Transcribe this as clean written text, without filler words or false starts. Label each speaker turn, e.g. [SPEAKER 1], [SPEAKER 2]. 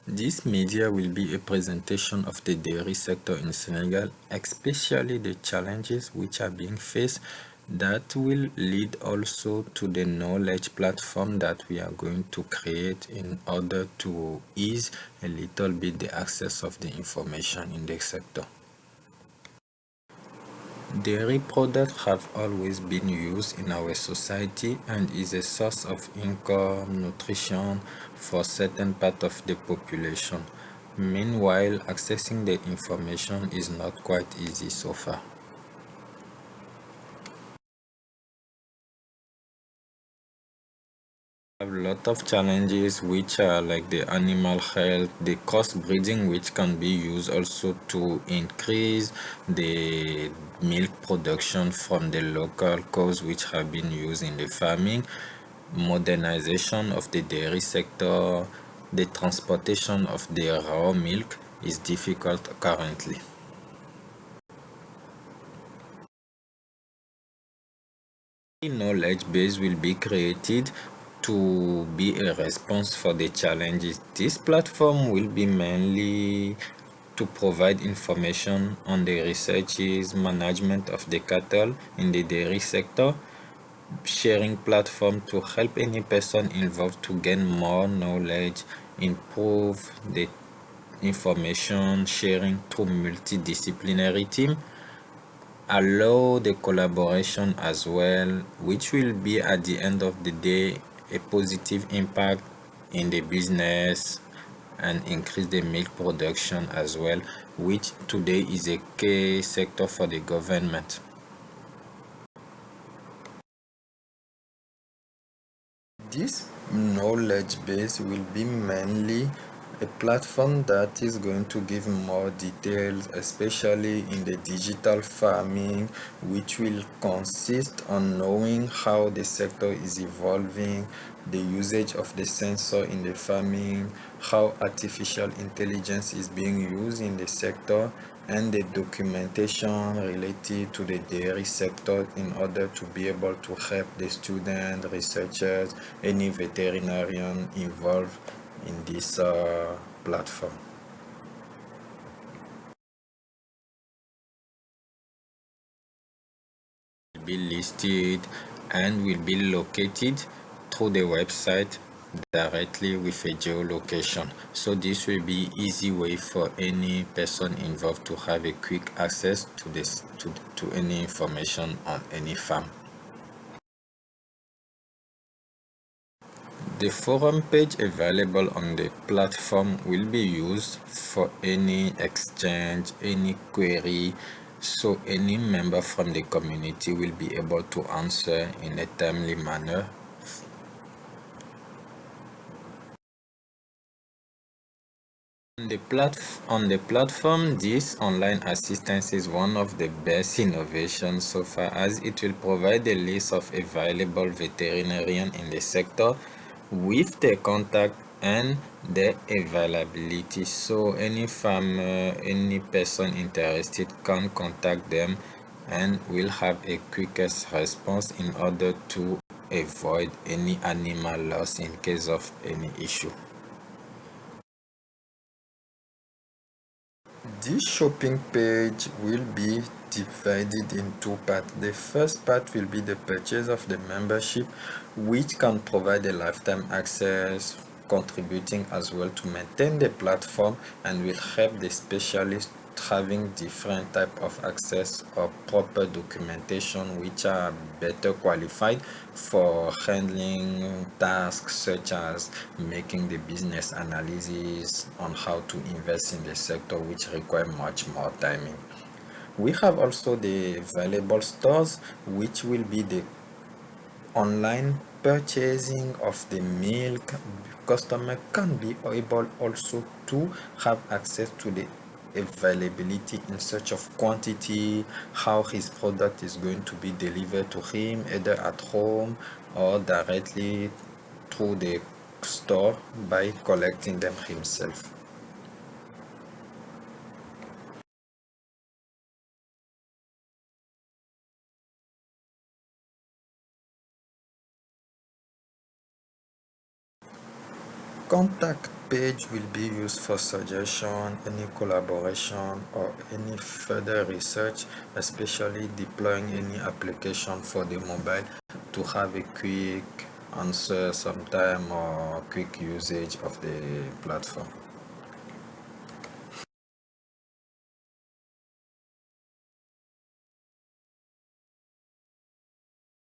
[SPEAKER 1] This media will be a presentation of the dairy sector in Senegal, especially the challenges which are being faced. That will lead also to the knowledge platform that we are going to create in order to ease a little bit the access of the information in the sector. Dairy products have always been used in our society and is a source of income, nutrition for certain part of the population. Meanwhile, accessing the information is not quite easy so far. Have a lot of challenges which are like the animal health, the crossbreeding which can be used also to increase the milk production from the local cows which have been used in the farming, modernization of the dairy sector, the transportation of the raw milk is difficult currently. Knowledge base will be created to be a response for the challenges. This platform will be mainly to provide information on the researches, management of the cattle in the dairy sector, sharing platform to help any person involved to gain more knowledge, improve the information sharing through multidisciplinary team, allow the collaboration as well, which will be at the end of the day a positive impact in the business and increase the milk production as well, which today is a key sector for the government. This knowledge base will be mainly a platform that is going to give more details, especially in the digital farming, which will consist on knowing how the sector is evolving, the usage of the sensor in the farming, how artificial intelligence is being used in the sector, and the documentation related to the dairy sector in order to be able to help the students, researchers, any veterinarian involved in this platform. Will be listed and will be located through the website directly with a geolocation. So this will be easy way for any person involved to have a quick access to this to any information on any farm. The forum page available on the platform will be used for any exchange, any query, so any member from the community will be able to answer in a timely manner. On the platform, this online assistance is one of the best innovations so far, as it will provide a list of available veterinarian in the sector with the contact and the availability. So any farmer, any person interested can contact them and will have a quickest response in order to avoid any animal loss in case of any issue. This shopping page will be divided in two parts. The first part will be the purchase of the membership, which can provide a lifetime access, contributing as well to maintain the platform, and will help the specialist having different type of access or proper documentation which are better qualified for handling tasks such as making the business analysis on how to invest in the sector, which require much more timing. We have also the valuable stores, which will be the online purchasing of the milk. Customer can be able also to have access to the availability in search of quantity, how his product is going to be delivered to him either at home or directly through the store by collecting them himself. Contact page will be used for suggestion, any collaboration, or any further research, especially deploying any application for the mobile to have a quick answer sometime or quick usage of the platform.